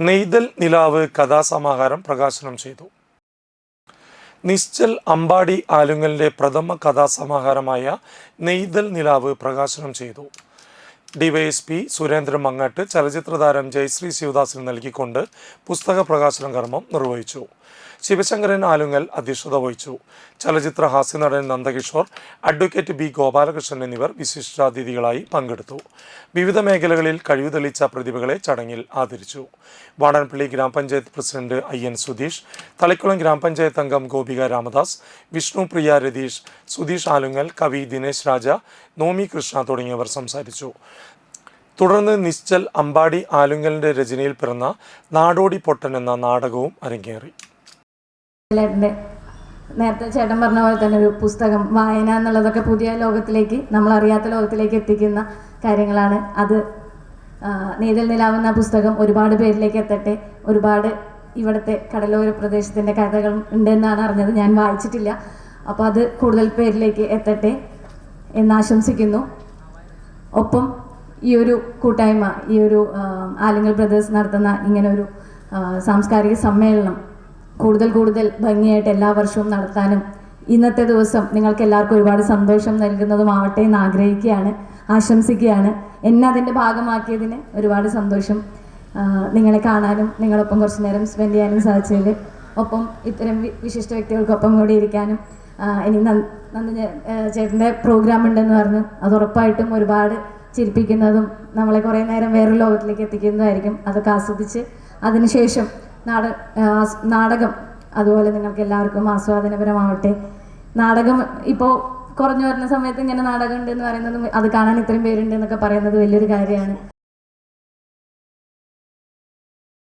നെയ്തൽ നിലാവ് കഥാസമാഹാരം പ്രകാശനം ചെയ്തു. നിശ്ചൽ അമ്പാടി ആലുങ്ങലിൻ്റെ പ്രഥമ കഥാസമാഹാരമായ നെയ്തൽ നിലാവ് പ്രകാശനം ചെയ്തു. ഡിവൈഎസ്പി സുരേന്ദ്രൻ മങ്ങാട്ട് ചലച്ചിത്രതാരം ജയശ്രീ ശിവദാസിന് നൽകിക്കൊണ്ട് പുസ്തക പ്രകാശന കർമ്മം നിർവഹിച്ചു. ശിവശങ്കരൻ ആലുങ്ങൽ അധ്യക്ഷത വഹിച്ചു. ചലച്ചിത്ര ഹാസ്യനടൻ നന്ദകിഷോർ, അഡ്വക്കേറ്റ് ബി ഗോപാലകൃഷ്ണൻ എന്നിവർ വിശിഷ്ടാതിഥികളായി പങ്കെടുത്തു. വിവിധ മേഖലകളിൽ കഴിവ് തെളിയിച്ച പ്രതിഭകളെ ചടങ്ങിൽ ആദരിച്ചു. വാടാനപ്പള്ളി ഗ്രാമപഞ്ചായത്ത് പ്രസിഡന്റ് IN സുധീഷ്, തളിക്കുളം ഗ്രാമപഞ്ചായത്ത് അംഗം ഗോപിക രാമദാസ്, വിഷ്ണുപ്രിയ രതീഷ്, സുധീഷ് ആലുങ്ങൽ, കവി ദിനേശ് രാജ, നോമി കൃഷ്ണ തുടങ്ങിയവർ സംസാരിച്ചു. തുടർന്ന് നിശ്ചൽ അമ്പാടി ആലുങ്ങലിൻ്റെ രചനയിൽ പിറന്ന നാടോടി പൊട്ടൻ എന്ന നാടകവും അരങ്ങേറി. നേരത്തെ ചേട്ടൻ പറഞ്ഞ പോലെ തന്നെ ഒരു പുസ്തകം വായന എന്നുള്ളതൊക്കെ പുതിയ ലോകത്തിലേക്ക്, നമ്മളറിയാത്ത ലോകത്തിലേക്ക് എത്തിക്കുന്ന കാര്യങ്ങളാണ്. അത് നെയ്തൽ നിലാവ് എന്ന പുസ്തകം ഒരുപാട് പേരിലേക്ക് എത്തട്ടെ. ഒരുപാട് ഇവിടുത്തെ കടലോര പ്രദേശത്തിൻ്റെ കഥകൾ ഉണ്ടെന്നാണ് അറിഞ്ഞത്, ഞാൻ വായിച്ചിട്ടില്ല. അപ്പോൾ അത് കൂടുതൽ പേരിലേക്ക് എത്തട്ടെ എന്നാശംസിക്കുന്നു. ഒപ്പം ഈ ഒരു കൂട്ടായ്മ, ഈ ഒരു ആലുങ്ങൽ ബ്രദേഴ്സ് നടത്തുന്ന ഇങ്ങനെ ഒരു സാംസ്കാരിക സമ്മേളനം കൂടുതൽ ഭംഗിയായിട്ട് എല്ലാ വർഷവും നടത്താനും ഇന്നത്തെ ദിവസം നിങ്ങൾക്ക് എല്ലാവർക്കും ഒരുപാട് സന്തോഷം നൽകുന്നതുമാവട്ടെ എന്ന് ആഗ്രഹിക്കുകയാണ്, ആശംസിക്കുകയാണ്. എന്നെ അതിൻ്റെ ഭാഗമാക്കിയതിന് ഒരുപാട് സന്തോഷം. നിങ്ങളെ കാണാനും നിങ്ങളൊപ്പം കുറച്ച് നേരം സ്പെൻഡ് ചെയ്യാനും സാധിച്ചതിൽ, ഒപ്പം ഇത്തരം വിശിഷ്ട വ്യക്തികൾക്കൊപ്പം കൂടി ഇരിക്കാനും. ഇനി ചേട്ടൻ്റെ പ്രോഗ്രാം ഉണ്ടെന്ന് പറഞ്ഞു, അത് ഉറപ്പായിട്ടും ഒരുപാട് ചിരിപ്പിക്കുന്നതും നമ്മളെ കുറേ നേരം വേറൊരു ലോകത്തിലേക്ക് എത്തിക്കുന്നതായിരിക്കും. അതൊക്കെ ആസ്വദിച്ച് അതിനുശേഷം നാടകം അതുപോലെ നിങ്ങൾക്ക് എല്ലാവർക്കും ആസ്വാദനപരമാവട്ടെ. നാടകം ഇപ്പോൾ കുറഞ്ഞു വരുന്ന സമയത്ത് ഇങ്ങനെ നാടകം ഉണ്ട് എന്ന് പറയുന്നതും അത് കാണാൻ ഇത്രയും പേരുണ്ട് എന്നൊക്കെ പറയുന്നത് വലിയൊരു കാര്യമാണ്.